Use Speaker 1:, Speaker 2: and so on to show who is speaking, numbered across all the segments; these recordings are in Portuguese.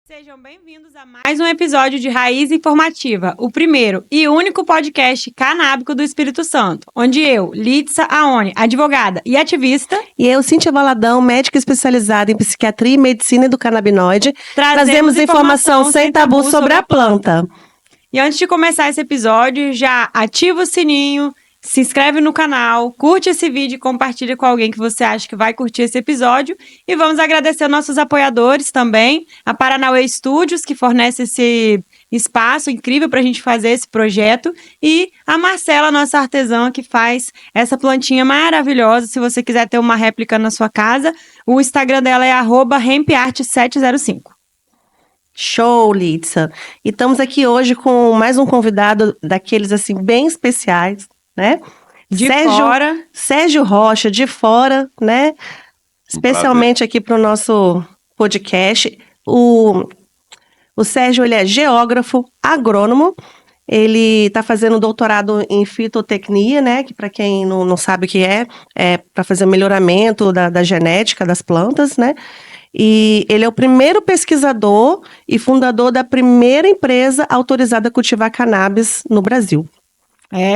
Speaker 1: Sejam bem-vindos a mais um episódio de Raiz Informativa, o primeiro e único podcast canábico do Espírito Santo, onde eu, Lídicia Aone, advogada e ativista,
Speaker 2: e eu, Cíntia Valadão, médica especializada em psiquiatria e medicina do canabinoide, trazemos informação sem tabu sobre a planta.
Speaker 1: E antes de começar esse episódio, já ativa o sininho, se inscreve no canal, curte esse vídeo e compartilha com alguém que você acha que vai curtir esse episódio. E vamos agradecer nossos apoiadores também, a Paranauê Studios, que fornece esse espaço incrível para a gente fazer esse projeto, e a Marcela, nossa artesã, que faz essa plantinha maravilhosa. Se você quiser ter uma réplica na sua casa, o Instagram dela é @hempart705.
Speaker 2: Show, Lídicia! E estamos aqui hoje com mais um convidado daqueles assim bem especiais, né? Sérgio Rocha, de fora, né? Especialmente aqui para o nosso podcast. O Sérgio, ele é geógrafo, agrônomo. Ele está fazendo doutorado em fitotecnia, né? Que para quem não sabe o que é para fazer melhoramento da genética das plantas, né? E ele é o primeiro pesquisador e fundador da primeira empresa autorizada a cultivar cannabis no Brasil.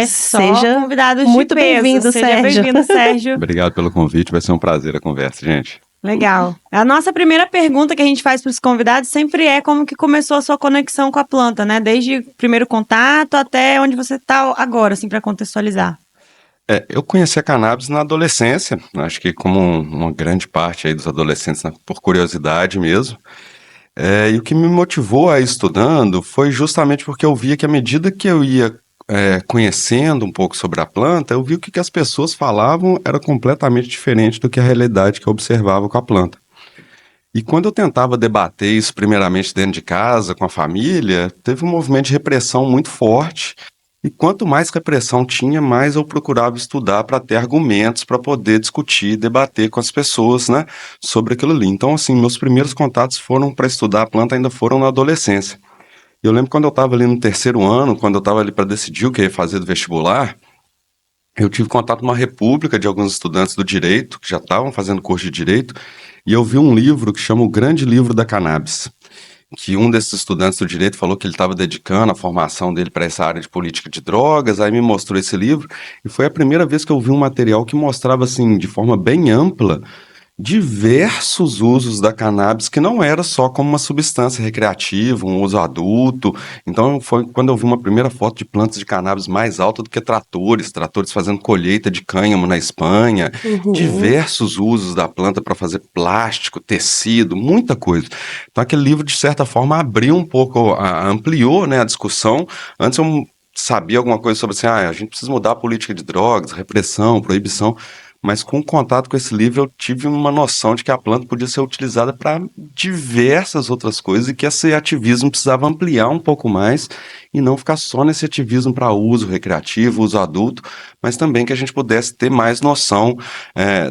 Speaker 1: Seja convidado de
Speaker 2: muito
Speaker 1: peso.
Speaker 2: Bem-vindo,
Speaker 1: Seja
Speaker 2: Sérgio.
Speaker 1: bem-vindo, Sérgio.
Speaker 3: Obrigado pelo convite, vai ser um prazer a conversa, gente.
Speaker 1: Legal. A nossa primeira pergunta que a gente faz para os convidados sempre é como que começou a sua conexão com a planta, né? Desde o primeiro contato até onde você está agora, assim, para contextualizar.
Speaker 3: Eu conheci a cannabis na adolescência, acho que como uma grande parte aí dos adolescentes, né, por curiosidade mesmo. E o que me motivou a ir estudando foi justamente porque eu via que à medida que eu ia conhecendo um pouco sobre a planta, eu vi que as pessoas falavam era completamente diferente do que a realidade que eu observava com a planta. E quando eu tentava debater isso primeiramente dentro de casa, com a família, teve um movimento de repressão muito forte. E quanto mais repressão tinha, mais eu procurava estudar para ter argumentos para poder discutir, debater com as pessoas, né, sobre aquilo ali. Então, assim, meus primeiros contatos foram para estudar a planta, ainda foram na adolescência. Eu lembro quando eu estava ali no terceiro ano, quando eu estava ali para decidir o que ia fazer do vestibular, eu tive contato numa república de alguns estudantes do direito, que já estavam fazendo curso de direito, e eu vi um livro que chama O Grande Livro da Cannabis, que um desses estudantes do direito falou que ele estava dedicando a formação dele para essa área de política de drogas, aí me mostrou esse livro, e foi a primeira vez que eu vi um material que mostrava, assim, de forma bem ampla, diversos usos da cannabis, que não era só como uma substância recreativa, um uso adulto. Então foi quando eu vi uma primeira foto de plantas de cannabis mais alta do que tratores fazendo colheita de cânhamo na Espanha, diversos usos da planta para fazer plástico, tecido, muita coisa. Então aquele livro, de certa forma, abriu um pouco, ampliou, né, a discussão. Antes eu sabia alguma coisa sobre assim, a gente precisa mudar a política de drogas, repressão, proibição. Mas com o contato com esse livro eu tive uma noção de que a planta podia ser utilizada para diversas outras coisas e que esse ativismo precisava ampliar um pouco mais e não ficar só nesse ativismo para uso recreativo, uso adulto, mas também que a gente pudesse ter mais noção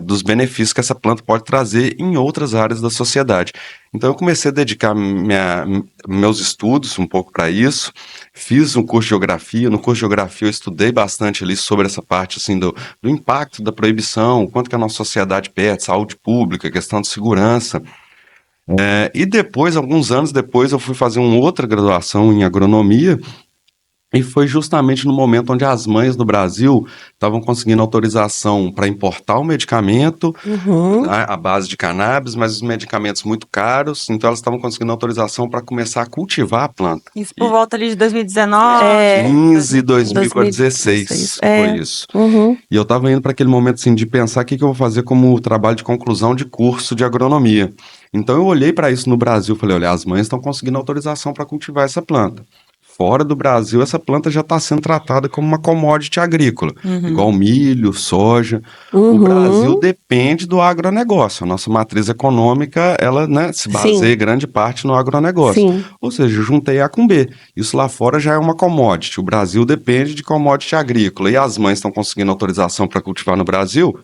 Speaker 3: dos benefícios que essa planta pode trazer em outras áreas da sociedade. Então eu comecei a dedicar meus estudos um pouco para isso, fiz um curso de geografia. No curso de geografia eu estudei bastante ali sobre essa parte assim, do impacto da proibição, o quanto que a nossa sociedade perde, saúde pública, questão de segurança. E depois, alguns anos depois, eu fui fazer uma outra graduação em agronomia, e foi justamente no momento onde as mães no Brasil estavam conseguindo autorização para importar o medicamento, à base de cannabis, mas os medicamentos muito caros, então elas estavam conseguindo autorização para começar a cultivar a planta.
Speaker 1: Isso por volta ali de 2019?
Speaker 3: 15, 2016, foi isso. E eu estava indo para aquele momento assim, de pensar o que eu vou fazer como trabalho de conclusão de curso de agronomia. Então eu olhei para isso no Brasil e falei, olha, as mães estão conseguindo autorização para cultivar essa planta. Fora do Brasil, essa planta já está sendo tratada como uma commodity agrícola, igual milho, soja. O Brasil depende do agronegócio. A nossa matriz econômica, ela, né, se baseia grande parte no agronegócio.
Speaker 2: Sim.
Speaker 3: Ou seja, eu juntei A com B. Isso lá fora já é uma commodity. O Brasil depende de commodity agrícola. E as mães estão conseguindo autorização para cultivar no Brasil.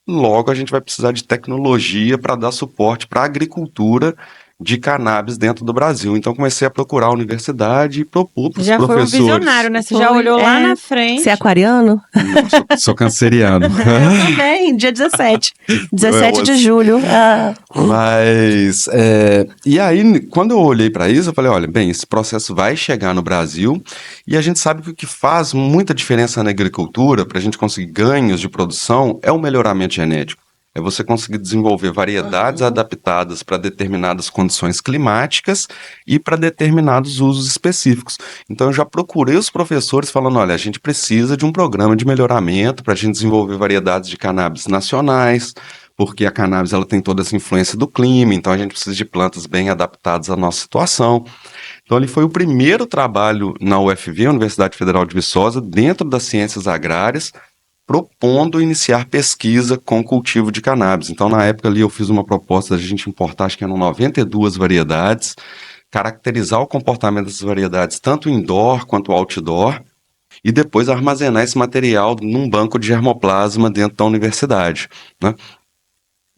Speaker 3: Logo, a gente vai precisar de tecnologia para dar suporte para a agricultura de cannabis dentro do Brasil. Então comecei a procurar a universidade e propor para os
Speaker 1: Já
Speaker 3: professores.
Speaker 1: foi um visionário, né? Você já olhou lá na frente.
Speaker 2: Você é aquariano?
Speaker 3: Não, sou canceriano.
Speaker 2: Eu também, dia 17. 17 de julho.
Speaker 3: Mas, e aí, quando eu olhei para isso, eu falei, olha, bem, esse processo vai chegar no Brasil e a gente sabe que o que faz muita diferença na agricultura, para a gente conseguir ganhos de produção, é o melhoramento genético. É você conseguir desenvolver variedades adaptadas para determinadas condições climáticas e para determinados usos específicos. Então, eu já procurei os professores falando, olha, a gente precisa de um programa de melhoramento para a gente desenvolver variedades de cannabis nacionais, porque a cannabis ela tem toda essa influência do clima, então a gente precisa de plantas bem adaptadas à nossa situação. Então, ele foi o primeiro trabalho na UFV, Universidade Federal de Viçosa, dentro das ciências agrárias, propondo iniciar pesquisa com cultivo de cannabis. Então, na época ali, eu fiz uma proposta de a gente importar, acho que eram 92 variedades, caracterizar o comportamento dessas variedades, tanto indoor quanto outdoor, e depois armazenar esse material num banco de germoplasma dentro da universidade, né?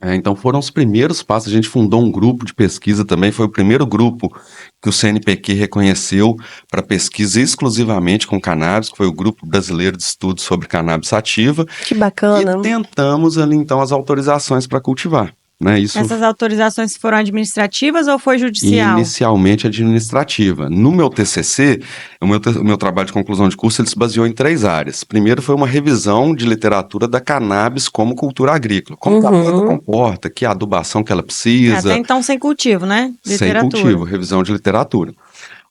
Speaker 3: Então foram os primeiros passos, a gente fundou um grupo de pesquisa também, foi o primeiro grupo que o CNPq reconheceu para pesquisa exclusivamente com cannabis, que foi o Grupo Brasileiro de Estudos sobre Cannabis Sativa.
Speaker 2: Que bacana.
Speaker 3: E tentamos ali então as autorizações para cultivar. Né, isso...
Speaker 1: Essas autorizações foram administrativas ou foi judicial?
Speaker 3: Inicialmente administrativa. No meu TCC, o meu trabalho de conclusão de curso, ele se baseou em 3 áreas. Primeiro foi uma revisão de literatura da cannabis como cultura agrícola. Como a planta comporta, que adubação que ela precisa.
Speaker 1: Até então sem cultivo, né?
Speaker 3: Literatura. Sem cultivo, revisão de literatura.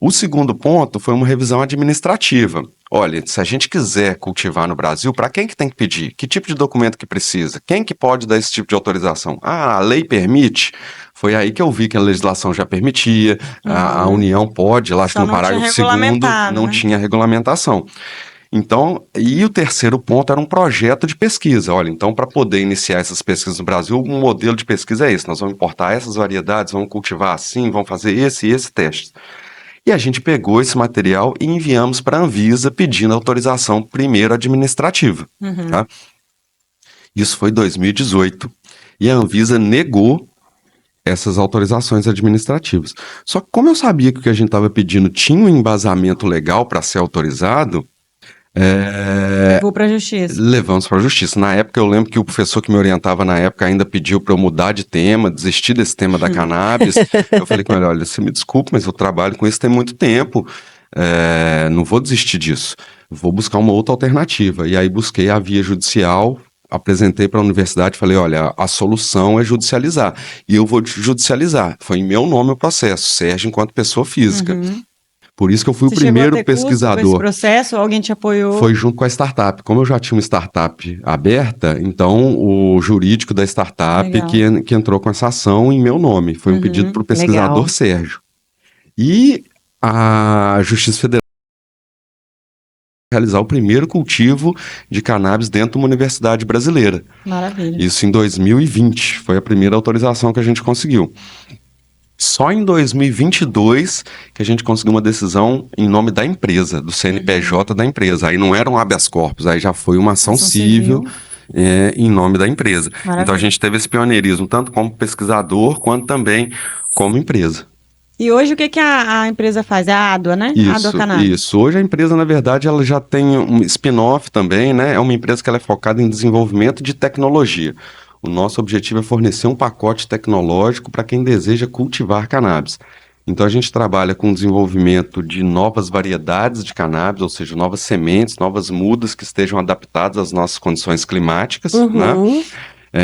Speaker 3: O segundo ponto foi uma revisão administrativa. Olha, se a gente quiser cultivar no Brasil, para quem que tem que pedir? Que tipo de documento que precisa? Quem que pode dar esse tipo de autorização? Ah, a lei permite? Foi aí que eu vi que a legislação já permitia, a União pode, lá acho que no parágrafo 2º não tinha regulamentação. Então, e o terceiro ponto era um projeto de pesquisa. Olha, então para poder iniciar essas pesquisas no Brasil, um modelo de pesquisa é esse. Nós vamos importar essas variedades, vamos cultivar assim, vamos fazer esse e esse teste. E a gente pegou esse material e enviamos para a Anvisa pedindo autorização primeiro administrativa. Tá? Isso foi em 2018. E a Anvisa negou essas autorizações administrativas. Só que como eu sabia que o que a gente estava pedindo tinha um embasamento legal para ser autorizado...
Speaker 1: Levou para a justiça.
Speaker 3: Levamos para a justiça. Na época, eu lembro que o professor que me orientava na época ainda pediu para eu mudar de tema, desistir desse tema da cannabis. Eu falei com ele, olha, você me desculpe, mas eu trabalho com isso tem muito tempo, não vou desistir disso, vou buscar uma outra alternativa. E aí busquei a via judicial, apresentei para a universidade e falei, olha, a solução é judicializar. E eu vou judicializar. Foi em meu nome o processo, Sérgio enquanto pessoa física. Por isso que eu fui o primeiro pesquisador.
Speaker 1: Esse processo, alguém te apoiou?
Speaker 3: Foi junto com a startup. Como eu já tinha uma startup aberta, então o jurídico da startup que entrou com essa ação em meu nome. Foi um pedido para o pesquisador Sérgio. E a Justiça Federal realizar o primeiro cultivo de cannabis dentro de uma universidade brasileira.
Speaker 1: Maravilha.
Speaker 3: Isso em 2020. Foi a primeira autorização que a gente conseguiu. Só em 2022 que a gente conseguiu uma decisão em nome da empresa, do CNPJ da empresa. Aí não era um habeas corpus, aí já foi uma ação civil em nome da empresa. Maravilha. Então a gente teve esse pioneirismo, tanto como pesquisador, quanto também como empresa.
Speaker 1: E hoje o que a empresa faz? É a Adua, né? Adua Cannabis.
Speaker 3: Isso. Hoje a empresa, na verdade, ela já tem um spin-off também, né? É uma empresa que ela é focada em desenvolvimento de tecnologia. O nosso objetivo é fornecer um pacote tecnológico para quem deseja cultivar cannabis. Então a gente trabalha com o desenvolvimento de novas variedades de cannabis, ou seja, novas sementes, novas mudas que estejam adaptadas às nossas condições climáticas, né?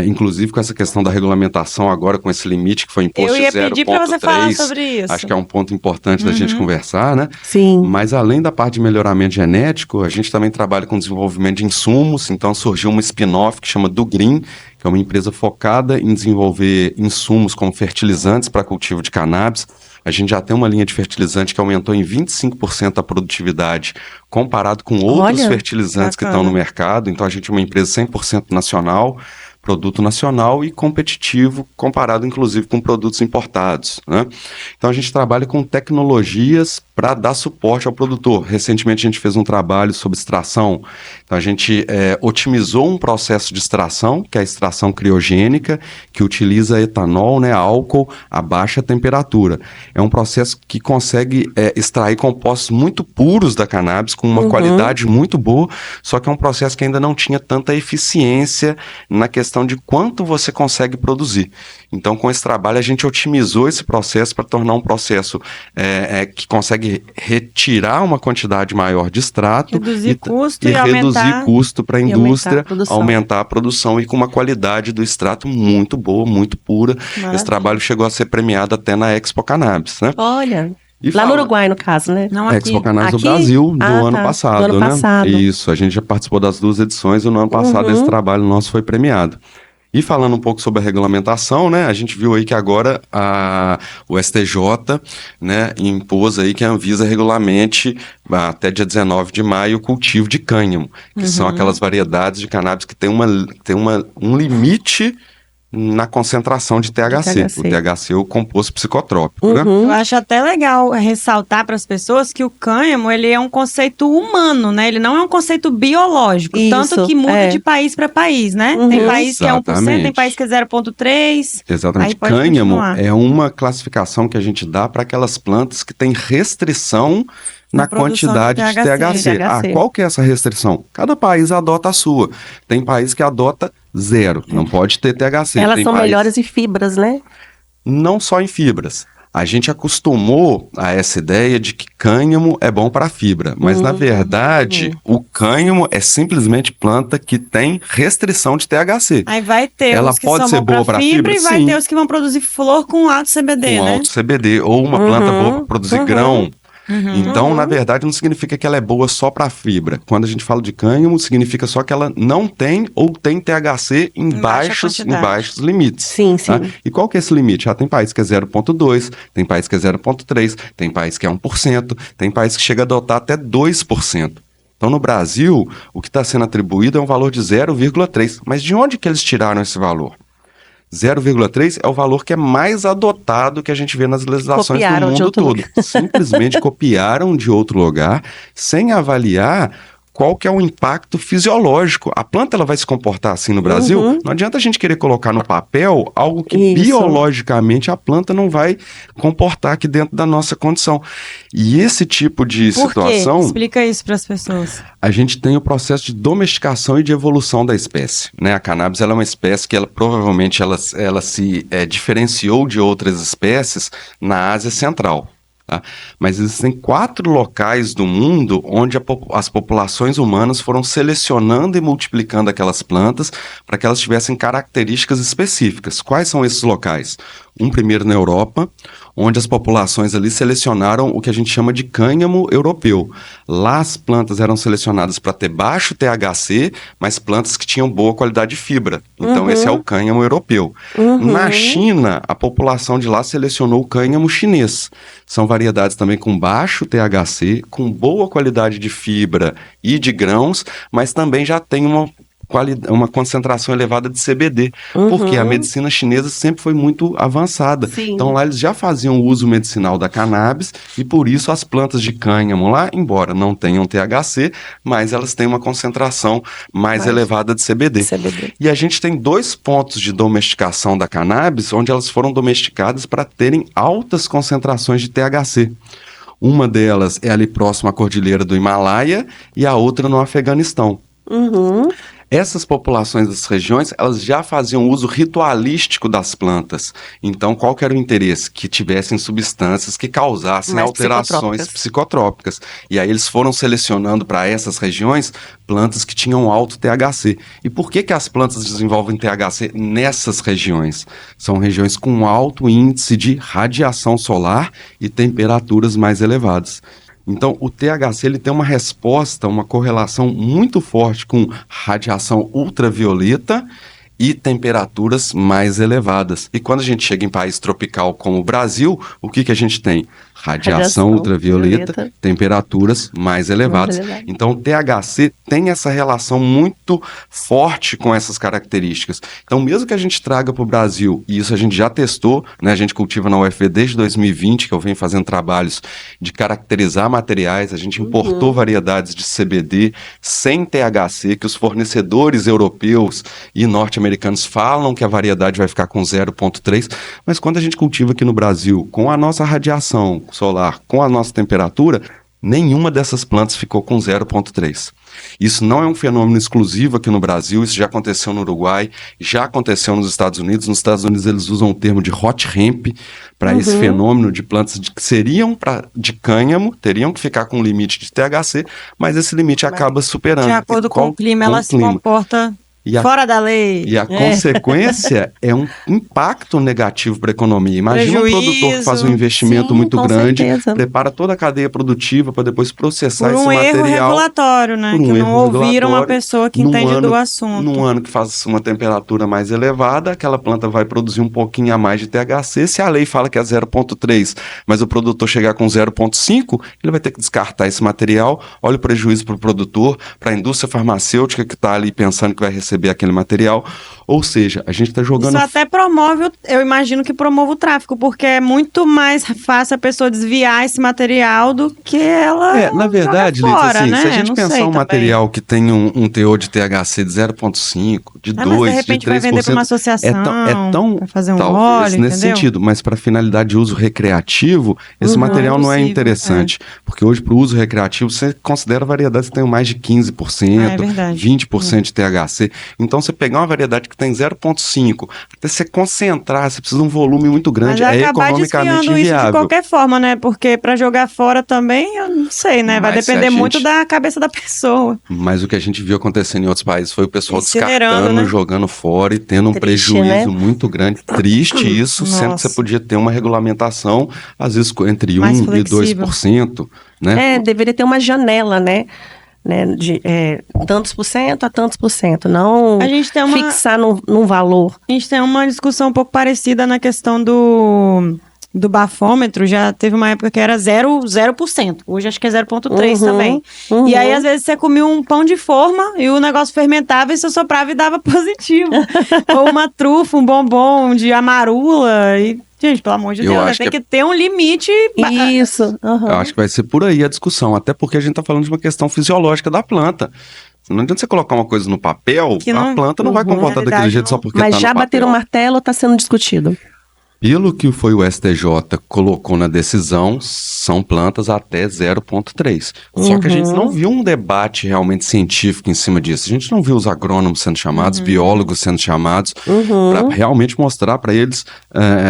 Speaker 3: Inclusive com essa questão da regulamentação agora, com esse limite que foi imposto de 0,3.
Speaker 1: Eu ia pedir para você falar sobre isso.
Speaker 3: Acho que é um ponto importante da gente conversar, né?
Speaker 2: Sim.
Speaker 3: Mas além da parte de melhoramento genético, a gente também trabalha com desenvolvimento de insumos. Então surgiu uma spin-off que chama Do Green, que é uma empresa focada em desenvolver insumos como fertilizantes para cultivo de cannabis. A gente já tem uma linha de fertilizante que aumentou em 25% a produtividade comparado com outros fertilizantes que estão no mercado. Então a gente é uma empresa 100% nacional, produto nacional e competitivo, comparado inclusive com produtos importados, né? Então a gente trabalha com tecnologias para dar suporte ao produtor. Recentemente a gente fez um trabalho sobre extração, então a gente otimizou um processo de extração, que é a extração criogênica, que utiliza etanol, né, álcool a baixa temperatura. É um processo que consegue extrair compostos muito puros da cannabis, com uma qualidade muito boa, só que é um processo que ainda não tinha tanta eficiência na questão de quanto você consegue produzir. Então, com esse trabalho, a gente otimizou esse processo para tornar um processo que consegue retirar uma quantidade maior de extrato
Speaker 1: reduzir custo
Speaker 3: e reduzir custo para a indústria, aumentar a produção e com uma qualidade do extrato muito boa, muito pura. Maravilha. Esse trabalho chegou a ser premiado até na Expo Cannabis, né?
Speaker 2: Olha... Lá no Uruguai, no caso, né?
Speaker 1: Não, aqui.
Speaker 3: Expo Cannabis do Brasil, do ano passado,
Speaker 2: do ano passado.
Speaker 3: Isso, a gente já participou das 2 edições e no ano passado esse trabalho nosso foi premiado. E falando um pouco sobre a regulamentação, né, a gente viu aí que agora o STJ, né, impôs aí que a Anvisa regulamente até dia 19 de maio o cultivo de cânhamo, que são aquelas variedades de cannabis que tem um limite na concentração de THC. O THC é o composto psicotrópico, né?
Speaker 1: Eu acho até legal ressaltar para as pessoas que o cânhamo, ele é um conceito humano, né? Ele não é um conceito biológico, tanto que muda de país para país, né? Tem país que é 1%, tem país que é 0,3%.
Speaker 3: Exatamente. Cânhamo é uma classificação que a gente dá para aquelas plantas que têm restrição na quantidade de THC. Qual que é essa restrição? Cada país adota a sua. Tem país que adota 0, não pode ter THC.
Speaker 2: Elas são melhores em fibras, né?
Speaker 3: Não só em fibras. A gente acostumou a essa ideia de que cânhamo é bom para fibra, mas na verdade o cânhamo é simplesmente planta que tem restrição de THC.
Speaker 1: Aí vai ter
Speaker 3: ela
Speaker 1: os que
Speaker 3: pode
Speaker 1: são
Speaker 3: ser boa para fibra
Speaker 1: e vai ter os que vão produzir flor com alto CBD,
Speaker 3: com
Speaker 1: né?
Speaker 3: alto CBD, ou uma planta boa para produzir grão. Então, na verdade, não significa que ela é boa só para fibra. Quando a gente fala de cânhamo, significa só que ela não tem ou tem THC em baixos limites.
Speaker 2: Sim, sim.
Speaker 3: Tá? E qual que é esse limite? Tem país que é 0,2, tem país que é 0,3, tem país que é 1%, tem país que chega a adotar até 2%. Então, no Brasil, o que está sendo atribuído é um valor de 0,3. Mas de onde que eles tiraram esse valor? 0,3 é o valor que é mais adotado que a gente vê nas legislações do mundo todo. Simplesmente copiaram de outro lugar, sem avaliar qual que é o impacto fisiológico. A planta ela vai se comportar assim no Brasil? Não adianta a gente querer colocar no papel algo que biologicamente a planta não vai comportar aqui dentro da nossa condição. E esse tipo de situação...
Speaker 1: Por quê? Explica isso para as pessoas.
Speaker 3: A gente tem o processo de domesticação e de evolução da espécie, né? A cannabis ela é uma espécie que provavelmente ela se diferenciou de outras espécies na Ásia Central. Tá? Mas existem 4 locais do mundo onde as populações humanas foram selecionando e multiplicando aquelas plantas para que elas tivessem características específicas. Quais são esses locais? Primeiro na Europa, onde as populações ali selecionaram o que a gente chama de cânhamo europeu. Lá as plantas eram selecionadas para ter baixo THC, mas plantas que tinham boa qualidade de fibra. Então esse é o cânhamo europeu. Na China, a população de lá selecionou o cânhamo chinês. São variedades também com baixo THC, com boa qualidade de fibra e de grãos, mas também já tem uma concentração elevada de CBD, porque a medicina chinesa sempre foi muito avançada.
Speaker 2: Sim.
Speaker 3: Então lá eles já faziam uso medicinal da cannabis e por isso as plantas de cânhamo lá, embora não tenham THC, mas elas têm uma concentração mais elevada de CBD. E a gente tem 2 pontos de domesticação da cannabis, onde elas foram domesticadas para terem altas concentrações de THC. Uma delas é ali próximo à Cordilheira do Himalaia e a outra no Afeganistão. Essas populações dessas regiões, elas já faziam uso ritualístico das plantas. Então, qual que era o interesse? Que tivessem substâncias que causassem alterações psicotrópicas. E aí eles foram selecionando para essas regiões plantas que tinham alto THC. E por que as plantas desenvolvem THC nessas regiões? São regiões com alto índice de radiação solar e temperaturas mais elevadas. Então, o THC ele tem uma resposta, uma correlação muito forte com radiação ultravioleta e temperaturas mais elevadas. E quando a gente chega em país tropical como o Brasil, o que a gente tem? Radiação ultravioleta, temperaturas mais elevadas. Então, o THC tem essa relação muito forte com essas características. Então, mesmo que a gente traga para o Brasil, e isso a gente já testou, né? A gente cultiva na UFV desde 2020, que eu venho fazendo trabalhos de caracterizar materiais, a gente importou variedades de CBD sem THC, que os fornecedores europeus e norte-americanos falam que a variedade vai ficar com 0,3, mas quando a gente cultiva aqui no Brasil, com a nossa radiação solar, com a nossa temperatura, nenhuma dessas plantas ficou com 0,3. Isso não é um fenômeno exclusivo aqui no Brasil, isso já aconteceu no Uruguai, já aconteceu nos Estados Unidos. Nos Estados Unidos eles usam o termo de hot hemp para esse fenômeno de plantas que seriam de cânhamo, teriam que ficar com um limite de THC, mas esse limite acaba superando.
Speaker 1: De acordo com o clima, ela se comporta fora da lei.
Speaker 3: E a consequência é um impacto negativo para a economia. Imagina um produtor que faz um investimento muito grande, prepara toda a cadeia produtiva para depois processar esse material.
Speaker 1: Por um erro regulatório, né? Que não ouviram uma pessoa que entende do assunto.
Speaker 3: Num ano que faz uma temperatura mais elevada, aquela planta vai produzir um pouquinho a mais de THC. Se a lei fala que é 0,3, mas o produtor chegar com 0,5, ele vai ter que descartar esse material. Olha o prejuízo para o produtor, para a indústria farmacêutica que está ali pensando que vai receber aquele material, ou seja, a gente está jogando...
Speaker 1: Isso até promove, eu imagino que promove o tráfico, porque é muito mais fácil a pessoa desviar esse material do que ela
Speaker 3: na verdade,
Speaker 1: fora,
Speaker 3: Lídia,
Speaker 1: né?
Speaker 3: Se a gente pensar um material que tem um teor de THC de 0,5, de 2,
Speaker 1: mas de repente
Speaker 3: de 3%,
Speaker 1: vai vender para uma associação,
Speaker 3: é tão
Speaker 1: vai fazer um
Speaker 3: talvez
Speaker 1: óleo,
Speaker 3: nesse sentido, mas para finalidade de uso recreativo, esse material não é interessante, porque hoje para o uso recreativo você considera variedades que tem mais de 15%, 20% de THC. Então, você pegar uma variedade que tem 0,5, até você concentrar, você precisa de um volume muito grande, é economicamente inviável.
Speaker 1: Isso de qualquer forma, né? Porque para jogar fora também, eu não sei, né? Vai depender muito da cabeça da pessoa.
Speaker 3: Mas o que a gente viu acontecendo em outros países foi o pessoal
Speaker 1: descartando,
Speaker 3: né? Jogando fora e tendo um prejuízo muito grande. Triste isso, sendo que você podia ter uma regulamentação, às vezes entre 1% e 2%. Né?
Speaker 2: Deveria ter uma janela, né? De tantos por cento a tantos por cento, não fixar num valor.
Speaker 1: A gente tem uma discussão um pouco parecida na questão do bafômetro. Já teve uma época que era 0%. Hoje acho que é 0,3 também. E aí, às vezes, você comia um pão de forma e o negócio fermentava e você soprava e dava positivo. Ou uma trufa, um bombom de amarula e... Gente, pelo amor de Deus, tem que ter um limite.
Speaker 2: Isso.
Speaker 3: Eu acho que vai ser por aí a discussão, até porque a gente está falando de uma questão fisiológica da planta. Não adianta você colocar uma coisa no papel, a planta não vai comportar daquele jeito só porque está no papel.
Speaker 2: Mas já bateram o martelo, está sendo discutido.
Speaker 3: Pelo que foi o STJ colocou na decisão, são plantas até 0,3. Só que a gente não viu um debate realmente científico em cima disso. A gente não viu os agrônomos sendo chamados, biólogos sendo chamados, para realmente mostrar para eles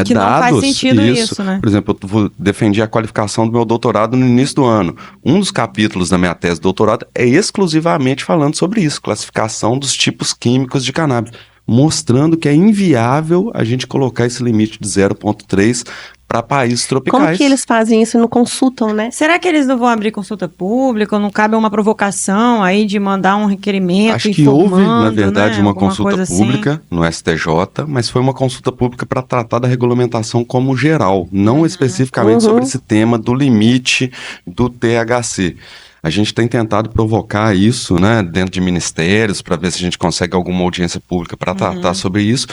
Speaker 1: que
Speaker 3: dados.
Speaker 1: Não faz sentido isso, né?
Speaker 3: Por exemplo, eu defendi a qualificação do meu doutorado no início do ano. Um dos capítulos da minha tese de doutorado é exclusivamente falando sobre isso, classificação dos tipos químicos de cannabis, mostrando que é inviável a gente colocar esse limite de 0,3 para países tropicais.
Speaker 2: Como que eles fazem isso e não consultam, né?
Speaker 1: Será que eles não vão abrir consulta pública? Ou não cabe uma provocação aí de mandar um requerimento?
Speaker 3: Acho que houve, na verdade,
Speaker 1: né?
Speaker 3: uma consulta pública no STJ, mas foi uma consulta pública para tratar da regulamentação como geral, não especificamente sobre esse tema do limite do THC. A gente tem tentado provocar isso, né, dentro de ministérios, para ver se a gente consegue alguma audiência pública para tratar sobre isso,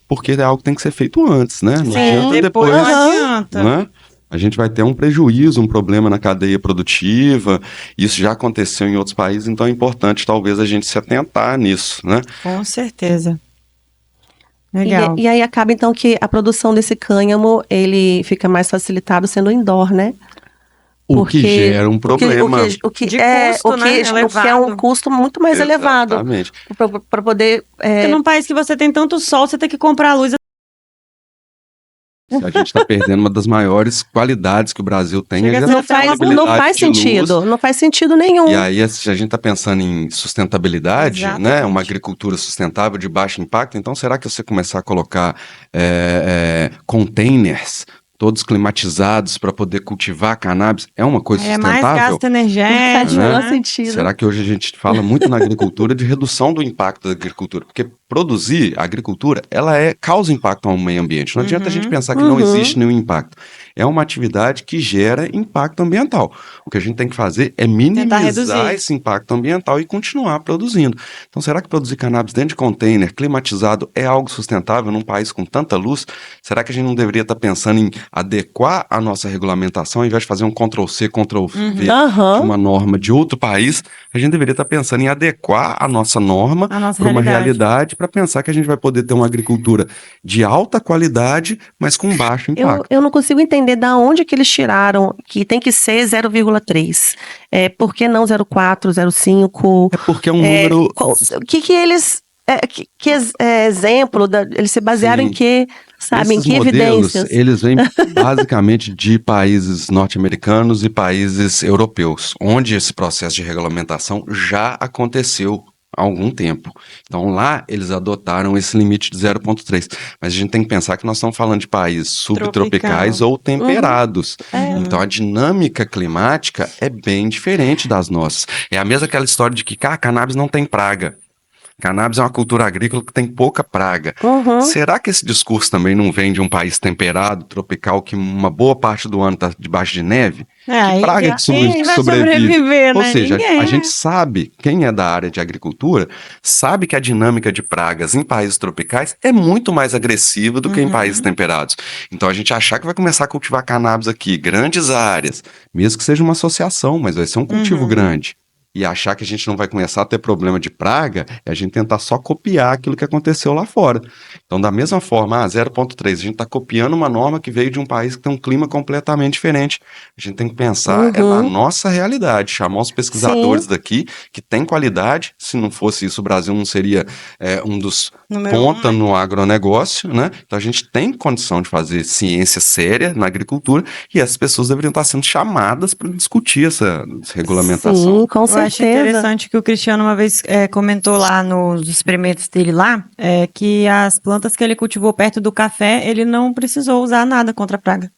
Speaker 3: porque é algo que tem que ser feito antes, né? Não adianta depois.
Speaker 1: Não adianta.
Speaker 3: Né? A gente vai ter um prejuízo, um problema na cadeia produtiva. Isso já aconteceu em outros países, então é importante talvez a gente se atentar nisso, né?
Speaker 1: Com certeza. Legal.
Speaker 2: E aí acaba então que a produção desse cânhamo, ele fica mais facilitado sendo indoor, né?
Speaker 3: O que gera um problema.
Speaker 1: O que é
Speaker 2: um custo muito mais elevado.
Speaker 3: Exatamente.
Speaker 2: Para poder...
Speaker 1: Porque num país que você tem tanto sol, você tem que comprar a luz.
Speaker 3: A gente está perdendo uma das maiores qualidades que o Brasil tem.
Speaker 2: Não faz sentido. Não faz sentido nenhum.
Speaker 3: E aí, se a gente está pensando em sustentabilidade, né, uma agricultura sustentável de baixo impacto, então será que você começar a colocar containers todos climatizados para poder cultivar cannabis, é uma coisa sustentável?
Speaker 1: É mais gasto energético,
Speaker 2: Não faz
Speaker 1: né?
Speaker 2: sentido.
Speaker 3: Será que hoje a gente fala muito na agricultura de redução do impacto da agricultura? Porque produzir, a agricultura, ela causa impacto ao meio ambiente. Não adianta a gente pensar que não existe nenhum impacto. É uma atividade que gera impacto ambiental. O que a gente tem que fazer é minimizar esse impacto ambiental e continuar produzindo. Então, será que produzir cannabis dentro de container, climatizado, é algo sustentável num país com tanta luz? Será que a gente não deveria estar pensando em adequar a nossa regulamentação, ao invés de fazer um Ctrl-C, Ctrl-V de uma norma de outro país, a gente deveria estar pensando em adequar a nossa norma para uma realidade, para pensar que a gente vai poder ter uma agricultura de alta qualidade, mas com baixo impacto.
Speaker 2: Eu não consigo entender da onde que eles tiraram que tem que ser 0,3. Por que não 0,4, 0,5?
Speaker 3: É porque é um número...
Speaker 2: O que eles... exemplo, eles se basearam em que, sabe, em que
Speaker 3: modelos,
Speaker 2: evidências?
Speaker 3: Eles vêm basicamente de países norte-americanos e países europeus, onde esse processo de regulamentação já aconteceu há algum tempo. Então lá eles adotaram esse limite de 0,3. Mas a gente tem que pensar que nós estamos falando de países subtropicais ou temperados. Então a dinâmica climática é bem diferente das nossas. É a mesma aquela história de que cannabis não tem praga. Cannabis é uma cultura agrícola que tem pouca praga. Será que esse discurso também não vem de um país temperado, tropical, que uma boa parte do ano está debaixo de neve? Que praga que sobrevive?
Speaker 1: Né?
Speaker 3: Ou seja, a gente sabe, quem é da área de agricultura, sabe que a dinâmica de pragas em países tropicais é muito mais agressiva do que em países temperados. Então a gente achar que vai começar a cultivar cannabis aqui, grandes áreas, mesmo que seja uma associação, mas vai ser um cultivo grande. E achar que a gente não vai começar a ter problema de praga é a gente tentar só copiar aquilo que aconteceu lá fora. Então, da mesma forma, 0,3, a gente está copiando uma norma que veio de um país que tem um clima completamente diferente. A gente tem que pensar na nossa realidade, chamar os pesquisadores daqui, que tem qualidade. Se não fosse isso, o Brasil não seria um dos ponta no agronegócio, né? Então, a gente tem condição de fazer ciência séria na agricultura e essas pessoas deveriam estar sendo chamadas para discutir essa regulamentação.
Speaker 2: Sim, com certeza.
Speaker 1: Eu acho interessante que o Cristiano uma vez comentou lá nos experimentos dele lá, que as plantas que ele cultivou perto do café, ele não precisou usar nada contra a praga.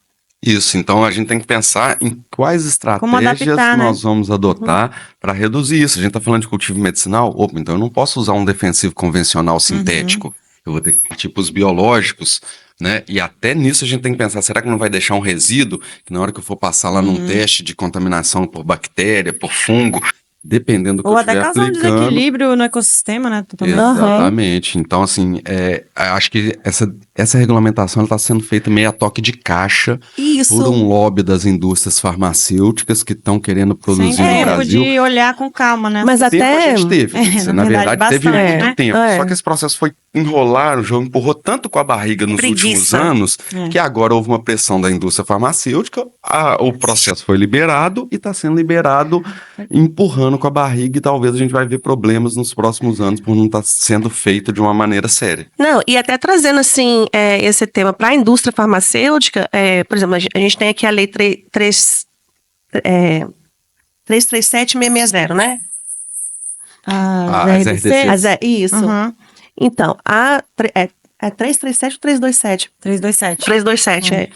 Speaker 3: Isso, então a gente tem que pensar em quais estratégias nós vamos adotar para reduzir isso. A gente está falando de cultivo medicinal, então eu não posso usar um defensivo convencional sintético. Eu vou ter que partir para os biológicos, né? E até nisso a gente tem que pensar, será que não vai deixar um resíduo que na hora que eu for passar lá num teste de contaminação por bactéria, por fungo, dependendo do que eu estiver aplicando.
Speaker 1: Ou até causar um desequilíbrio no ecossistema, né?
Speaker 3: Exatamente. Então, assim, acho que essa regulamentação está sendo feita meio a toque de caixa por um lobby das indústrias farmacêuticas que estão querendo produzir no Brasil.
Speaker 1: De olhar com calma, né?
Speaker 2: Mas
Speaker 3: tempo
Speaker 2: até...
Speaker 3: a gente teve. Na verdade, teve muito tempo. Só que esse processo foi enrolar, o jogo empurrou tanto com a barriga nos últimos anos, que agora houve uma pressão da indústria farmacêutica, o processo foi liberado e está sendo liberado empurrando com a barriga, e talvez a gente vai ver problemas nos próximos anos por não estar sendo feito de uma maneira séria.
Speaker 2: Não, e até trazendo assim esse tema para a indústria farmacêutica, por exemplo, a gente tem aqui a lei 337.660, né?
Speaker 3: As RDCs.
Speaker 2: Isso. Então, é 337 ou 327?
Speaker 1: 327.
Speaker 2: 327,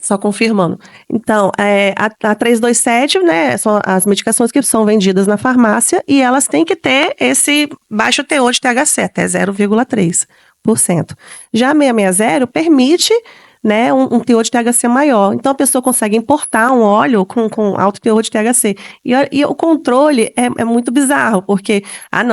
Speaker 2: Só confirmando. Então, a 327, né, são as medicações que são vendidas na farmácia e elas têm que ter esse baixo teor de THC, até 0,3%. Já a 660 permite, né, um teor de THC maior. Então, a pessoa consegue importar um óleo com alto teor de THC. E o controle é muito bizarro, porque,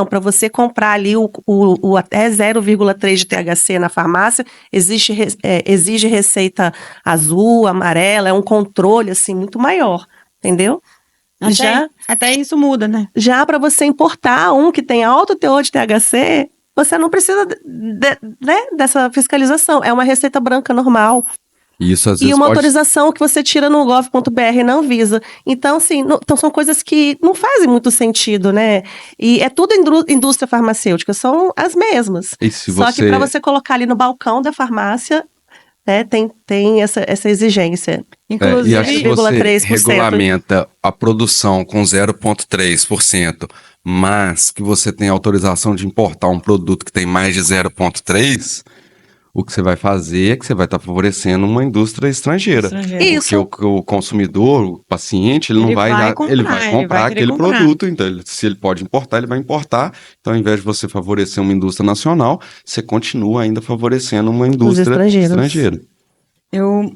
Speaker 2: para você comprar ali o até 0,3 de THC na farmácia, exige receita azul, amarela, é um controle, assim, muito maior, entendeu?
Speaker 1: Até isso muda, né?
Speaker 2: Já para você importar um que tem alto teor de THC, você não precisa dessa fiscalização. É uma receita branca normal.
Speaker 3: Isso, às vezes,
Speaker 2: uma autorização que você tira no gov.br na Anvisa. Então, assim, então são coisas que não fazem muito sentido, né? E é tudo indústria farmacêutica, são as mesmas. Só que para você colocar ali no balcão da farmácia, né, tem essa exigência.
Speaker 3: Inclusive, e acho que você regulamenta a produção com 0,3%, mas que você tem autorização de importar um produto que tem mais de 0,3%, o que você vai fazer é que você vai estar favorecendo uma indústria estrangeira.
Speaker 2: Isso.
Speaker 3: Porque o consumidor, o paciente, ele não vai comprar aquele produto. Então, se ele pode importar, ele vai importar. Então, ao invés de você favorecer uma indústria nacional, você continua ainda favorecendo uma indústria estrangeira.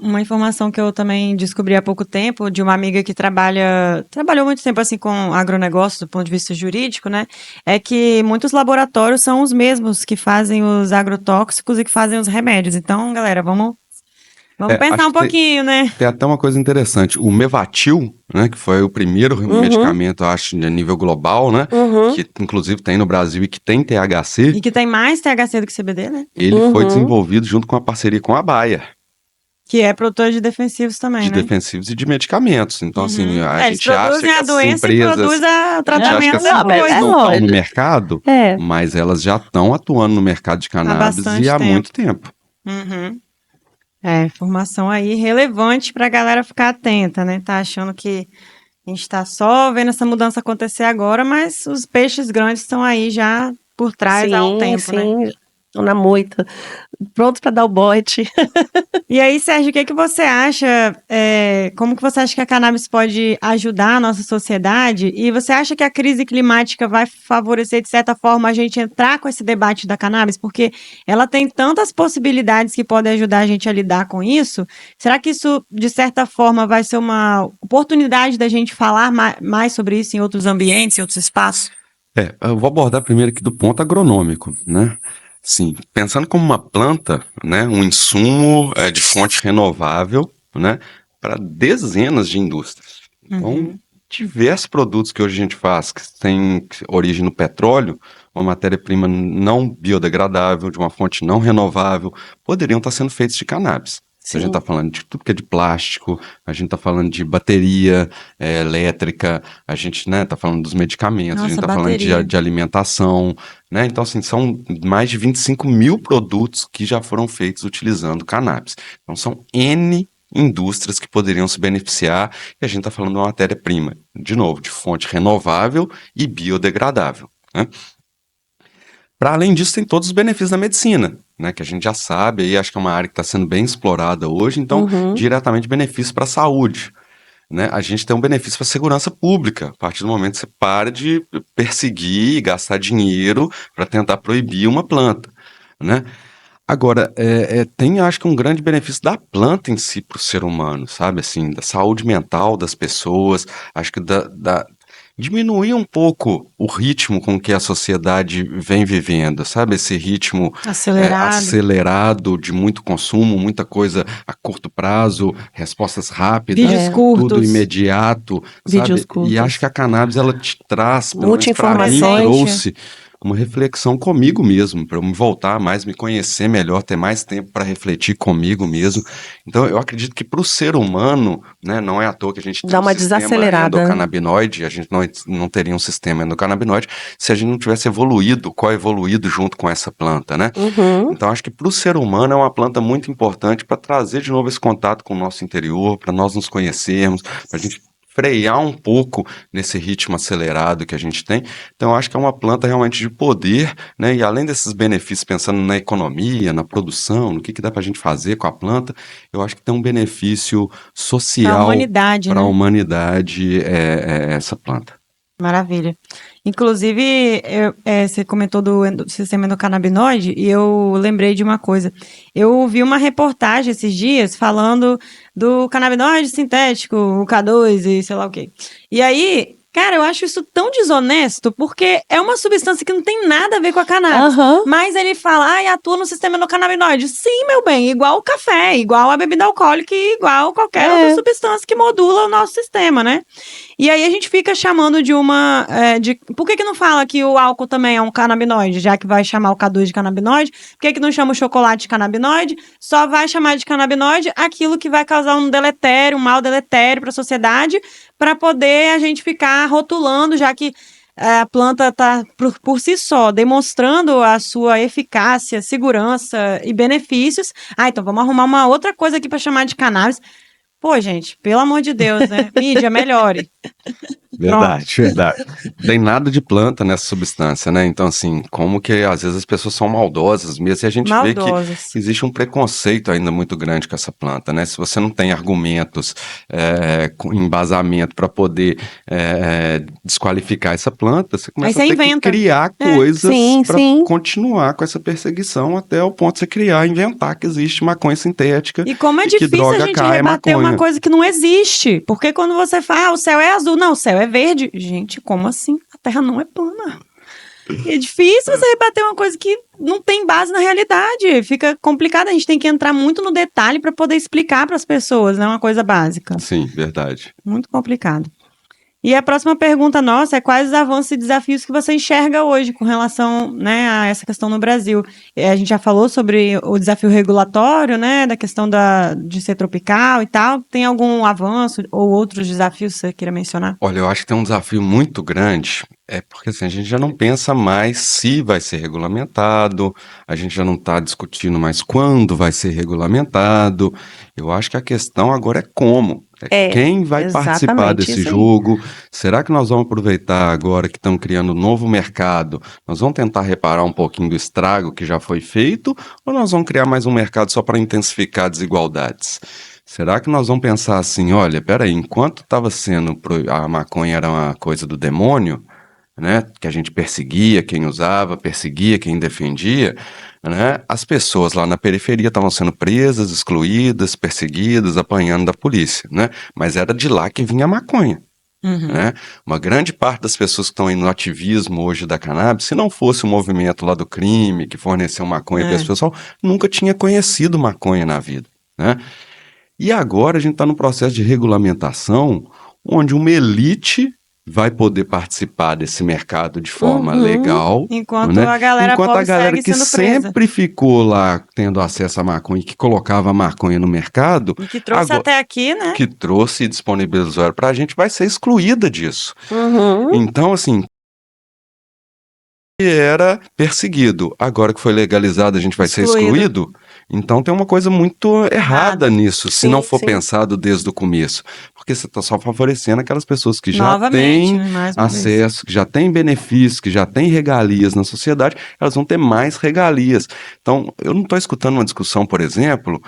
Speaker 1: Uma informação que eu também descobri há pouco tempo, de uma amiga que trabalhou muito tempo assim com agronegócio do ponto de vista jurídico, né? É que muitos laboratórios são os mesmos que fazem os agrotóxicos e que fazem os remédios. Então, galera, vamos pensar um pouquinho, né?
Speaker 3: Tem até uma coisa interessante. O Mevatil, né, que foi o primeiro medicamento, acho, a nível global, né? Que inclusive tem no Brasil e que tem THC.
Speaker 1: E que tem mais THC do que CBD, né?
Speaker 3: Ele foi desenvolvido junto com a parceria com a Bayer.
Speaker 1: Que é produtor de defensivos também,
Speaker 3: né? De defensivos e de medicamentos. Então, assim, a gente acha que as empresas...
Speaker 1: Produz o tratamento
Speaker 3: não estão no mercado, mas elas já estão atuando no mercado de cannabis há muito tempo.
Speaker 1: Informação aí relevante para a galera ficar atenta, né? Tá achando que a gente tá só vendo essa mudança acontecer agora, mas os peixes grandes estão aí já por trás há um tempo, né?
Speaker 2: Estão na moita, prontos para dar o bote.
Speaker 1: E aí, Sérgio, o que você acha, como que você acha que a cannabis pode ajudar a nossa sociedade? E você acha que a crise climática vai favorecer, de certa forma, a gente entrar com esse debate da cannabis? Porque ela tem tantas possibilidades que podem ajudar a gente a lidar com isso. Será que isso, de certa forma, vai ser uma oportunidade da gente falar mais sobre isso em outros ambientes, em outros espaços?
Speaker 3: Eu vou abordar primeiro aqui do ponto agronômico, né? Sim, pensando como uma planta, né, um insumo de fonte renovável, né, para dezenas de indústrias. Então, diversos produtos que hoje a gente faz, que têm origem no petróleo, uma matéria-prima não biodegradável, de uma fonte não renovável, poderiam estar sendo feitos de cannabis. A gente está falando de tudo que é de plástico, a gente está falando de bateria elétrica, a gente está falando dos medicamentos, a gente está falando de alimentação, né? Então, assim, são mais de 25 mil produtos que já foram feitos utilizando cannabis. Então, são N indústrias que poderiam se beneficiar e a gente está falando de uma matéria-prima, de novo, de fonte renovável e biodegradável, né? Para além disso, tem todos os benefícios da medicina, né, que a gente já sabe, aí acho que é uma área que está sendo bem explorada hoje, então, diretamente benefícios para a saúde. Né? A gente tem um benefício para a segurança pública, a partir do momento que você para de perseguir e gastar dinheiro para tentar proibir uma planta. Né? Agora, tem, acho que um grande benefício da planta em si para o ser humano, sabe, assim, da saúde mental das pessoas, acho que diminuir um pouco o ritmo com que a sociedade vem vivendo, sabe? Esse ritmo acelerado de muito consumo, muita coisa a curto prazo, respostas rápidas, tudo imediato, sabe? E acho que a cannabis, ela te traz, pelo menos pra mim, trouxe uma reflexão comigo mesmo, para eu me voltar mais, me conhecer melhor, ter mais tempo para refletir comigo mesmo. Então, eu acredito que para o ser humano, né, não é à toa que a gente tem
Speaker 2: uma desacelerada
Speaker 3: endocannabinoide, a gente não teria um sistema endocannabinoide se a gente não tivesse coevoluído junto com essa planta, né? Então, acho que para o ser humano é uma planta muito importante para trazer de novo esse contato com o nosso interior, para nós nos conhecermos, para a gente frear um pouco nesse ritmo acelerado que a gente tem. Então, eu acho que é uma planta realmente de poder, né? E além desses benefícios, pensando na economia, na produção, no que dá para a gente fazer com a planta, eu acho que tem um benefício social para a humanidade, essa planta.
Speaker 1: Maravilha. Inclusive, você comentou do sistema endocannabinoide e eu lembrei de uma coisa. Eu vi uma reportagem esses dias falando do canabinoide sintético, o K2 e sei lá o quê. E aí, cara, eu acho isso tão desonesto, porque é uma substância que não tem nada a ver com a cannabis. Mas ele fala, atua no sistema endocannabinoide. Sim, meu bem, igual o café, igual a bebida alcoólica e igual qualquer outra substância que modula o nosso sistema, né? E aí a gente fica chamando de uma... por que não fala que o álcool também é um canabinoide, já que vai chamar o K2 de canabinoide? Por que não chama o chocolate de canabinoide? Só vai chamar de canabinoide aquilo que vai causar um mal deletério para a sociedade, para poder a gente ficar rotulando, já que a planta está, por si só, demonstrando a sua eficácia, segurança e benefícios. Então vamos arrumar uma outra coisa aqui para chamar de cannabis. Pô, gente, pelo amor de Deus, né? Mídia, melhore.
Speaker 3: Verdade. Tem nada de planta nessa substância, né? Então, assim, como que às vezes as pessoas são maldosas mesmo, e a gente vê que existe um preconceito ainda muito grande com essa planta, né? Se você não tem argumentos, com embasamento para poder desqualificar essa planta, você começa a ter que criar coisas para continuar com essa perseguição até o ponto de você criar, inventar que existe maconha sintética.
Speaker 1: E como é difícil a gente rebater uma coisa que não existe. Porque quando você fala, o céu é azul, não, o céu é verde. Gente, como assim? A Terra não é plana. E é difícil você rebater uma coisa que não tem base na realidade. Fica complicado, a gente tem que entrar muito no detalhe para poder explicar para as pessoas, né? Uma coisa básica.
Speaker 3: Sim, verdade.
Speaker 1: Muito complicado. E a próxima pergunta nossa é quais os avanços e desafios que você enxerga hoje com relação, né, a essa questão no Brasil. A gente já falou sobre o desafio regulatório, né, da questão de ser tropical e tal. Tem algum avanço ou outros desafios que você queira mencionar?
Speaker 3: Olha, eu acho que tem um desafio muito grande, porque assim, a gente já não pensa mais se vai ser regulamentado, a gente já não está discutindo mais quando vai ser regulamentado. Eu acho que a questão agora é como. Quem vai participar desse jogo? Será que nós vamos aproveitar agora que estão criando um novo mercado? Nós vamos tentar reparar um pouquinho do estrago que já foi feito? Ou nós vamos criar mais um mercado só para intensificar desigualdades? Será que nós vamos pensar assim, olha, peraí, enquanto estava sendo a maconha era uma coisa do demônio, né, que a gente perseguia quem usava, perseguia quem defendia, né, as pessoas lá na periferia estavam sendo presas, excluídas, perseguidas, apanhando da polícia, né, mas era de lá que vinha a maconha. Né? Uma grande parte das pessoas que estão aí no ativismo hoje da cannabis, se não fosse o movimento lá do crime que forneceu maconha para esse pessoal, nunca tinha conhecido maconha na vida, né? E agora a gente está no processo de regulamentação onde uma elite vai poder participar desse mercado de forma legal.
Speaker 1: Enquanto a galera
Speaker 3: que sempre ficou lá tendo acesso à maconha e que colocava a maconha no mercado.
Speaker 1: E que trouxe até aqui, né?
Speaker 3: Que trouxe e disponibilizou para a gente, vai ser excluída disso. Então, assim, era perseguido. Agora que foi legalizado, a gente vai ser excluído. Então tem uma coisa muito errada nisso, se não for pensado desde o começo. Porque você está só favorecendo aquelas pessoas que já têm acesso, que já têm benefícios, que já têm regalias na sociedade, elas vão ter mais regalias. Então, eu não estou escutando uma discussão, por exemplo,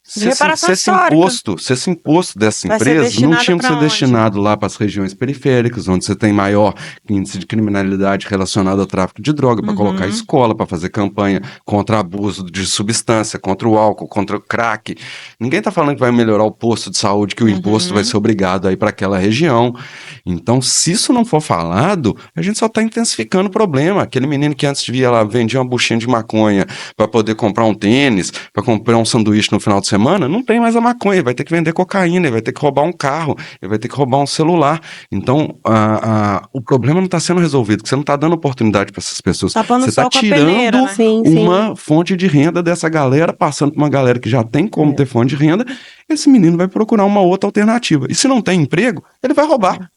Speaker 3: se esse imposto dessas empresas não tinha que ser destinado lá para as regiões periféricas, onde você tem maior índice de criminalidade relacionado ao tráfico de droga, para colocar escola, para fazer campanha contra abuso de substância, contra o álcool, contra o crack. Ninguém está falando que vai melhorar o posto de saúde, que o imposto vai ser obrigado aí para aquela região. Então, se isso não for falado, a gente só está intensificando o problema. Aquele menino que antes via lá, vendia uma buchinha de maconha para poder comprar um tênis, para comprar um sanduíche no final de semana, não tem mais a maconha, ele vai ter que vender cocaína, ele vai ter que roubar um carro, ele vai ter que roubar um celular. Então, o problema não está sendo resolvido, porque você não está dando oportunidade para essas pessoas. Você está tirando uma fonte de renda dessa galera, passando para uma galera que já tem como ter fonte de renda, esse menino vai procurar uma outra alternativa. E se não tem emprego, ele vai roubar.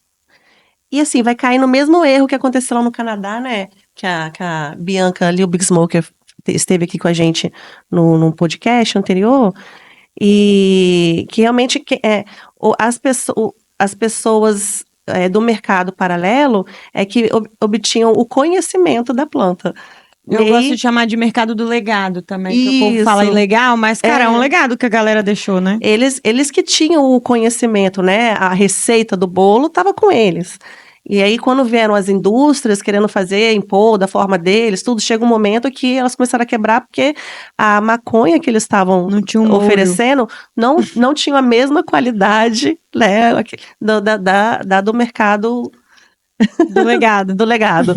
Speaker 2: E assim, vai cair no mesmo erro que aconteceu lá no Canadá, né? Que a Bianca Lil Big Smoker esteve aqui com a gente num podcast anterior. E que realmente as pessoas do mercado paralelo é que obtinham o conhecimento da planta.
Speaker 1: Eu gosto de chamar de mercado do legado também, que o povo fala ilegal, mas, cara, é um legado que a galera deixou, né?
Speaker 2: Eles que tinham o conhecimento, né? A receita do bolo estava com eles. E aí, quando vieram as indústrias querendo impor da forma deles, tudo, chega um momento que elas começaram a quebrar, porque a maconha que eles estavam oferecendo não tinha a mesma qualidade, né, do mercado...
Speaker 1: Do legado.
Speaker 2: Do legado.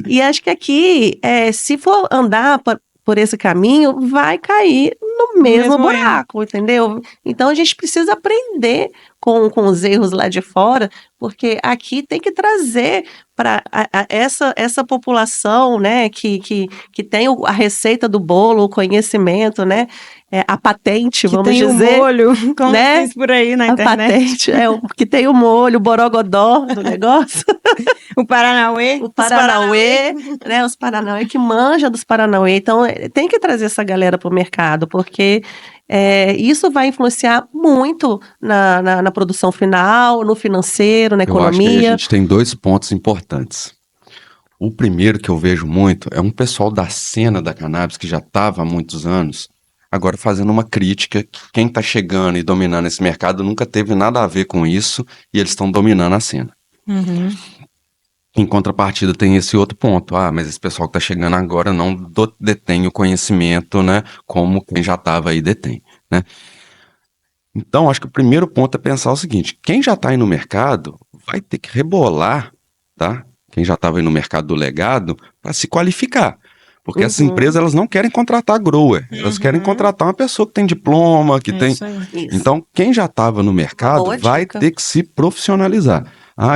Speaker 2: E acho que aqui, se for andar por esse caminho, vai cair no mesmo buraco, entendeu? Então, a gente precisa aprender com os erros lá de fora, porque aqui tem que trazer para essa população, né, que tem a receita do bolo, o conhecimento, né, a patente,
Speaker 1: que
Speaker 2: vamos
Speaker 1: tem
Speaker 2: dizer.
Speaker 1: O molho, como né? Diz por aí na internet.
Speaker 2: A patente, que tem o molho, o borogodó do negócio.
Speaker 1: O Paranauê.
Speaker 2: Né, os Paranauê que manjam dos Paranauê. Então, tem que trazer essa galera para o mercado, porque Isso vai influenciar muito na produção final, no financeiro, na economia.
Speaker 3: Eu acho que a gente tem 2 pontos importantes. O primeiro que eu vejo muito é um pessoal da cena da cannabis que já estava há muitos anos, agora fazendo uma crítica que quem está chegando e dominando esse mercado nunca teve nada a ver com isso e eles estão dominando a cena.
Speaker 1: Uhum.
Speaker 3: Em contrapartida tem esse outro ponto, mas esse pessoal que está chegando agora não detém o conhecimento, né, como quem já estava aí detém, né? Então, acho que o primeiro ponto é pensar o seguinte, quem já está aí no mercado vai ter que rebolar, tá? Quem já estava aí no mercado do legado, para se qualificar. Porque essas empresas, elas não querem contratar grower, elas querem contratar uma pessoa que tem diploma, que tem...
Speaker 1: Isso aí.
Speaker 3: Então, quem já estava no mercado vai ter que se profissionalizar.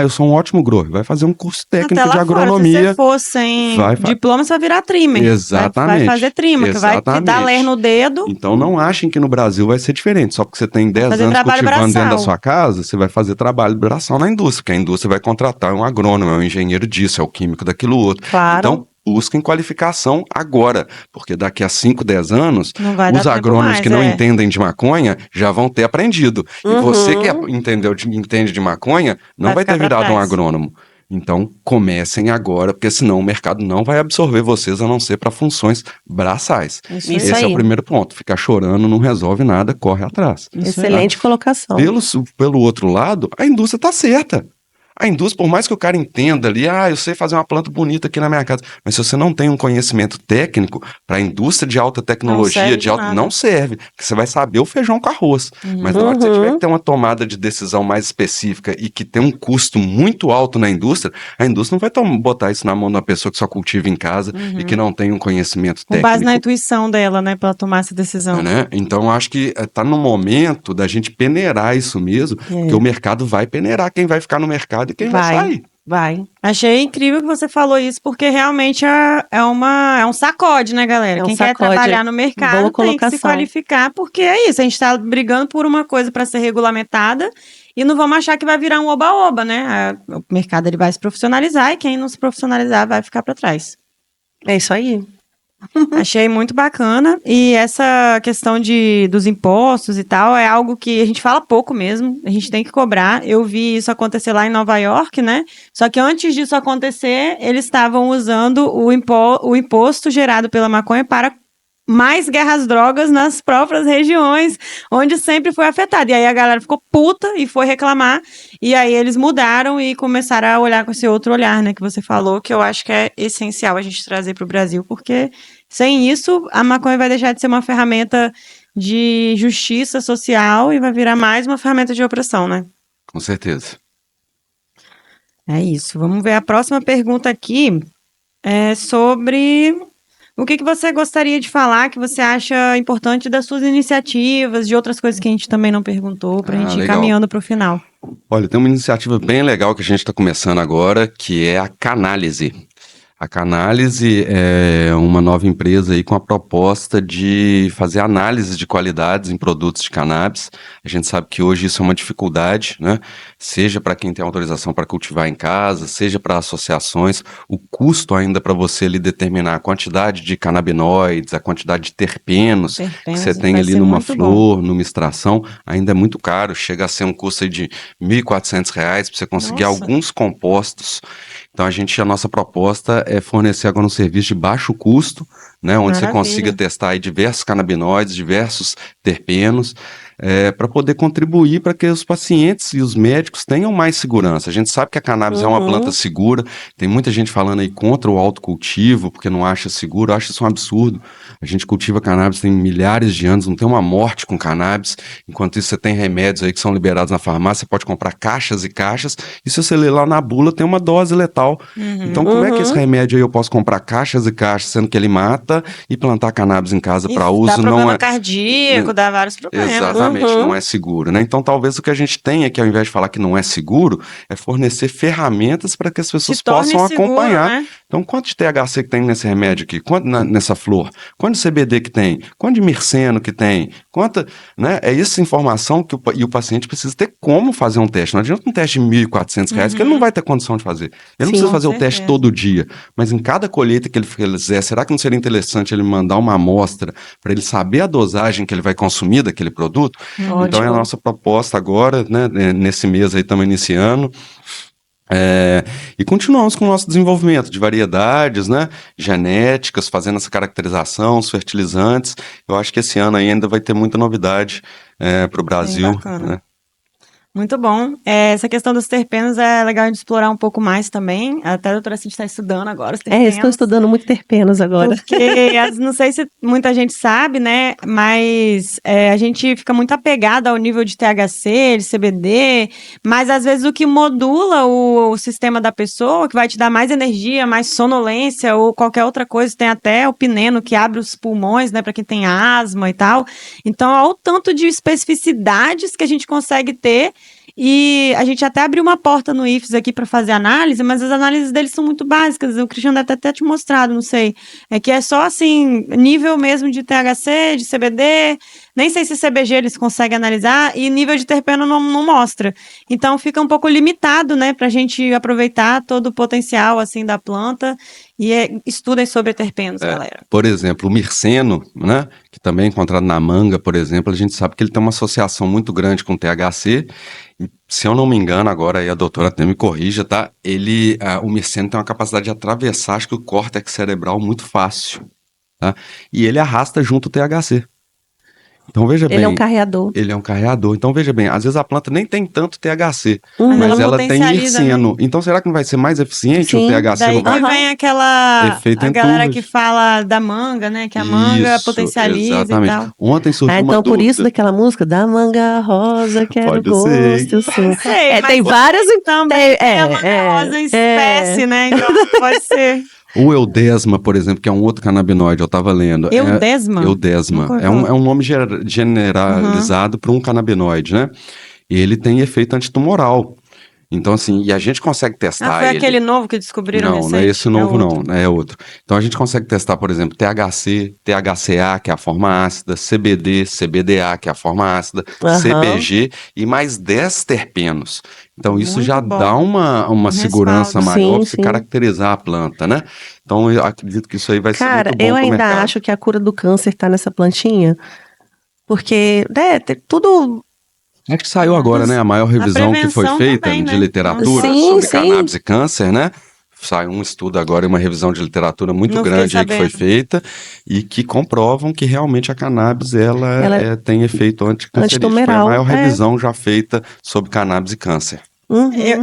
Speaker 3: Eu sou um ótimo grower, vai fazer um curso técnico de agronomia.
Speaker 1: Fora, se você for sem diploma, você vai virar trimmer.
Speaker 3: Exatamente.
Speaker 1: Vai fazer trimmer, que vai te dar ler no dedo.
Speaker 3: Então não achem que no Brasil vai ser diferente. Só porque você tem 10 anos cultivando dentro da sua casa, você vai fazer trabalho braçal na indústria, porque a indústria vai contratar um agrônomo, um engenheiro disso, é o químico daquilo outro.
Speaker 2: Claro.
Speaker 3: Então, busquem qualificação agora, porque daqui a 5, 10 anos, os agrônomos que não entendem de maconha já vão ter aprendido. E você que entende de maconha, não vai ter virado um agrônomo. Então, comecem agora, porque senão o mercado não vai absorver vocês, a não ser para funções braçais. Esse é o primeiro ponto. Ficar chorando não resolve nada, corre atrás.
Speaker 2: Excelente colocação.
Speaker 3: Pelo outro lado, a indústria está certa. A indústria, por mais que o cara entenda ali, eu sei fazer uma planta bonita aqui na minha casa, mas se você não tem um conhecimento técnico para a indústria de alta tecnologia, não serve, porque você vai saber o feijão com arroz. Mas na hora que você tiver que ter uma tomada de decisão mais específica e que tem um custo muito alto na indústria, a indústria não vai botar isso na mão de uma pessoa que só cultiva em casa e que não tem um conhecimento técnico.
Speaker 1: Com base na intuição dela, né, para tomar essa decisão.
Speaker 3: Né? Então, acho que está no momento da gente peneirar isso mesmo, porque o mercado vai peneirar quem vai ficar no mercado e quem vai sair.
Speaker 2: Vai.
Speaker 1: Achei incrível que você falou isso, porque realmente é um sacode, né, galera? Quem quer trabalhar no mercado tem que se qualificar, porque é isso, a gente está brigando por uma coisa para ser regulamentada e não vamos achar que vai virar um oba-oba, né? O mercado ele vai se profissionalizar e quem não se profissionalizar vai ficar para trás.
Speaker 2: É isso aí.
Speaker 1: Achei muito bacana. E essa questão dos impostos e tal é algo que a gente fala pouco mesmo. A gente tem que cobrar. Eu vi isso acontecer lá em Nova York, né? Só que antes disso acontecer, eles estavam usando o imposto gerado pela maconha para mais guerra às drogas nas próprias regiões onde sempre foi afetado. E aí a galera ficou puta e foi reclamar. E aí eles mudaram e começaram a olhar com esse outro olhar, né, que você falou, que eu acho que é essencial a gente trazer para o Brasil, porque sem isso a maconha vai deixar de ser uma ferramenta de justiça social e vai virar mais uma ferramenta de opressão, né?
Speaker 3: Com certeza.
Speaker 1: É isso. Vamos ver a próxima pergunta aqui. É sobre... O que você gostaria de falar que você acha importante das suas iniciativas, de outras coisas que a gente também não perguntou, para a gente ir caminhando para o final?
Speaker 3: Olha, tem uma iniciativa bem legal que a gente está começando agora, que é a Canálise. A Canálise é uma nova empresa aí com a proposta de fazer análise de qualidades em produtos de cannabis. A gente sabe que hoje isso é uma dificuldade, né? Seja para quem tem autorização para cultivar em casa, seja para associações. O custo ainda para você ali determinar a quantidade de canabinoides, a quantidade de terpenos que você tem ali numa flor, numa extração, ainda é muito caro. Chega a ser um custo aí de R$ 1.400 para você conseguir alguns compostos. Então, a nossa proposta é fornecer agora um serviço de baixo custo, né, onde você consiga testar aí diversos canabinoides, diversos terpenos, para poder contribuir para que os pacientes e os médicos tenham mais segurança. A gente sabe que a cannabis é uma planta segura, tem muita gente falando aí contra o autocultivo, porque não acha seguro, acha isso um absurdo. A gente cultiva cannabis tem milhares de anos, não tem uma morte com cannabis, enquanto isso você tem remédios aí que são liberados na farmácia, você pode comprar caixas e caixas, e se você ler lá na bula tem uma dose letal. Então como é que esse remédio aí eu posso comprar caixas e caixas, sendo que ele mata, e plantar cannabis em casa para uso
Speaker 1: dá
Speaker 3: não é...
Speaker 1: cardíaco, dá vários problemas.
Speaker 3: Exatamente. Não é seguro, né? Então, talvez o que a gente tenha, que ao invés de falar que não é seguro, é fornecer ferramentas para que as pessoas possam acompanhar, Então, quanto de THC que tem nesse remédio aqui? Quanto nessa flor? Quanto de CBD que tem? Quanto de mirceno que tem? Quanto, né? É essa informação que o paciente precisa ter como fazer um teste. Não adianta um teste de R$1.400, que ele não vai ter condição de fazer. Ele não precisa fazer o teste todo dia. Mas em cada colheita que ele fizer, será que não seria interessante ele mandar uma amostra para ele saber a dosagem que ele vai consumir daquele produto? Então, é a nossa proposta agora, né? Nesse mês aí estamos iniciando. E continuamos com o nosso desenvolvimento de variedades, né, genéticas, fazendo essa caracterização, os fertilizantes. Eu acho que esse ano ainda vai ter muita novidade para o Brasil. Né?
Speaker 1: Muito bom. Essa questão dos terpenos é legal de explorar um pouco mais também. Até a doutora Cintia está estudando agora os terpenos.
Speaker 2: Estou estudando muito terpenos agora.
Speaker 1: Porque, não sei se muita gente sabe, né, mas a gente fica muito apegada ao nível de THC, de CBD, mas às vezes o que modula o sistema da pessoa, que vai te dar mais energia, mais sonolência ou qualquer outra coisa, tem até o pineno que abre os pulmões, né, para quem tem asma e tal. Então, olha o tanto de especificidades que a gente consegue ter. E a gente até abriu uma porta no IFES aqui para fazer análise, mas as análises deles são muito básicas. O Cristiano deve até te mostrado, não sei. É que é só assim, nível mesmo de THC, de CBD, nem sei se CBG eles conseguem analisar, e nível de terpeno não mostra. Então fica um pouco limitado, né, para a gente aproveitar todo o potencial assim da planta. E estudem sobre terpenos, galera.
Speaker 3: Por exemplo, o mirceno, né, que também é encontrado na manga, por exemplo, a gente sabe que ele tem uma associação muito grande com o THC. E, se eu não me engano, agora aí a doutora até me corrija, tá? O mirceno tem uma capacidade de atravessar, acho que o córtex cerebral muito fácil, tá? E ele arrasta junto o THC. Então, veja bem.
Speaker 2: Ele é um carreador.
Speaker 3: Ele é um carreador. Então, veja bem, às vezes a planta nem tem tanto THC, mas ela tem mirceno. Né? Então, será que não vai ser mais eficiente o THC?
Speaker 1: Daí que vem aquela a galera que fala da manga, né? Que a manga potencializa exatamente. E tal.
Speaker 3: Ontem surgiu uma
Speaker 2: então,
Speaker 3: dúvida.
Speaker 2: Por isso daquela música, da manga rosa, quero gosto. Tem várias...
Speaker 1: Também tem a manga rosa em espécie, né? Então, pode ser...
Speaker 3: O eudesma, por exemplo, que é um outro canabinoide, eu estava lendo.
Speaker 1: Eudesma?
Speaker 3: Eudesma. É um nome generalizado para um canabinoide, né? E ele tem efeito antitumoral. Então, assim, e a gente consegue testar
Speaker 1: foi aquele novo que descobriram recente?
Speaker 3: Não é esse novo, não. É outro. Então, a gente consegue testar, por exemplo, THC, THCA, que é a forma ácida, CBD, CBDA, que é a forma ácida, CBG e mais 10 terpenos. Então, isso muito já bom. Dá uma segurança maior para se caracterizar a planta, né? Então, eu acredito que isso aí vai ser muito bom pro mercado.
Speaker 2: Cara, eu ainda acho que a cura do câncer está nessa plantinha, porque, tudo...
Speaker 3: Acho que saiu agora, né? A maior revisão que foi feita também, de literatura sobre cannabis e câncer, né? Saiu um estudo agora, uma revisão de literatura muito grande aí que foi feita e que comprovam que realmente a cannabis ela tem efeito anticancerígeno. Foi a maior revisão já feita sobre cannabis e câncer.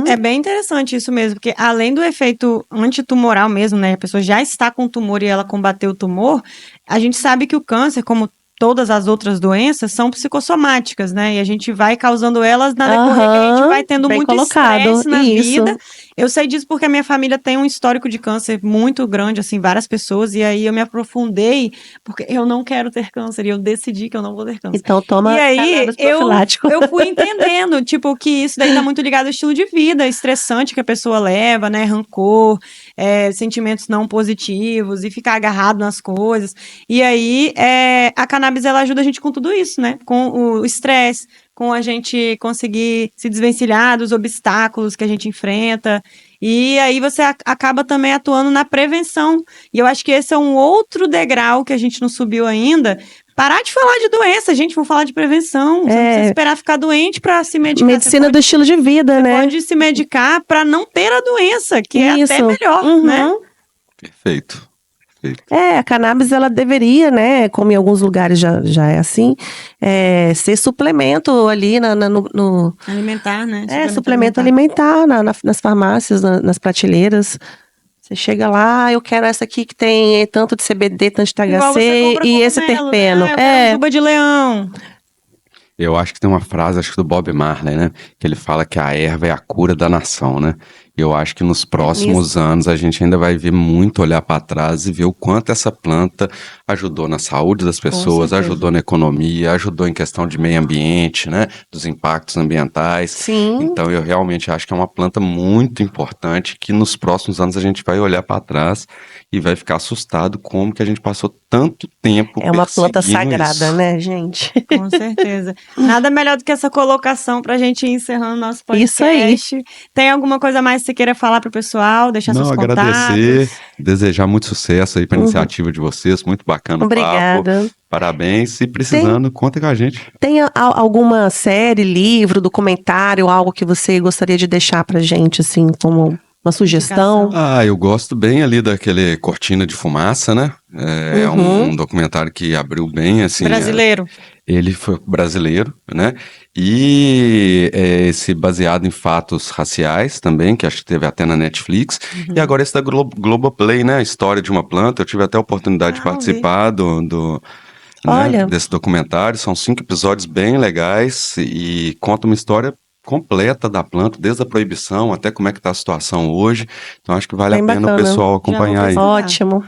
Speaker 1: É bem interessante isso mesmo, porque além do efeito antitumoral mesmo, né? A pessoa já está com tumor e ela combateu o tumor, a gente sabe que o câncer, como todas as outras doenças, são psicossomáticas, né? E a gente vai causando elas na decorrência, a gente vai tendo muito estresse na vida. Eu sei disso porque a minha família tem um histórico de câncer muito grande, assim, várias pessoas, e aí eu me aprofundei, porque eu não quero ter câncer, e eu decidi que eu não vou ter câncer.
Speaker 2: Então toma cannabis profilático.
Speaker 1: Eu fui entendendo, tipo, que isso daí tá muito ligado ao estilo de vida estressante que a pessoa leva, né? Rancor, sentimentos não positivos, e ficar agarrado nas coisas. E aí, a cannabis, ela ajuda a gente com tudo isso, né? Com o estresse, com a gente conseguir se desvencilhar dos obstáculos que a gente enfrenta. E aí você acaba também atuando na prevenção. E eu acho que esse é um outro degrau que a gente não subiu ainda. Parar de falar de doença, gente, vamos falar de prevenção. Você não precisa esperar ficar doente para se medicar.
Speaker 2: Medicina do estilo de vida, né?
Speaker 1: Você pode se medicar para não ter a doença, que é até melhor, né?
Speaker 3: Perfeito.
Speaker 2: A cannabis, ela deveria, né, como em alguns lugares já é assim, ser suplemento ali no
Speaker 1: alimentar, né?
Speaker 2: Suplemento alimentar nas farmácias, nas prateleiras. Você chega lá, eu quero essa aqui que tem tanto de CBD, tanto de THC e esse terpeno.
Speaker 1: Tuba de leão.
Speaker 3: Eu acho que tem uma frase, acho que do Bob Marley, né? Que ele fala que a erva é a cura da nação, né? Eu acho que nos próximos anos a gente ainda vai ver muito, olhar para trás e ver o quanto essa planta ajudou na saúde das pessoas, ajudou na economia, ajudou em questão de meio ambiente, né? Dos impactos ambientais.
Speaker 2: Sim.
Speaker 3: Então eu realmente acho que é uma planta muito importante que nos próximos anos a gente vai olhar para trás e vai ficar assustado como que a gente passou tanto tempo
Speaker 2: É uma planta sagrada,
Speaker 3: isso.
Speaker 2: né, gente?
Speaker 1: Com certeza. Nada melhor do que essa colocação pra gente ir encerrando nosso podcast.
Speaker 2: Isso aí.
Speaker 1: Tem alguma coisa mais que você queira falar pro pessoal? Deixar seus contatos?
Speaker 3: Agradecer, desejar muito sucesso aí para a iniciativa de vocês, muito bacana o papo.
Speaker 2: Obrigada.
Speaker 3: Parabéns, e precisando, conta com a gente.
Speaker 2: Tem alguma série, livro, documentário, algo que você gostaria de deixar pra gente, assim, como uma sugestão?
Speaker 3: Eu gosto bem ali daquele Cortina de Fumaça, né? É um documentário que abriu bem, assim.
Speaker 1: Brasileiro.
Speaker 3: Ele foi brasileiro, né? E esse baseado em fatos raciais também, que acho que teve até na Netflix. E agora esse da Globoplay, né? A história de uma planta. Eu tive até a oportunidade de participar desse documentário. São 5 episódios bem legais e conta uma história completa da planta, desde a proibição até como é que tá a situação hoje. Então acho que vale a pena o pessoal acompanhar aí.
Speaker 2: Ótimo.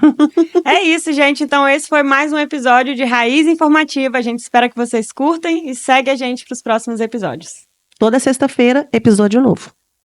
Speaker 1: É isso, gente. Então esse foi mais um episódio de Raiz Informativa. A gente espera que vocês curtem e segue a gente para os próximos episódios.
Speaker 2: Toda sexta-feira, episódio novo.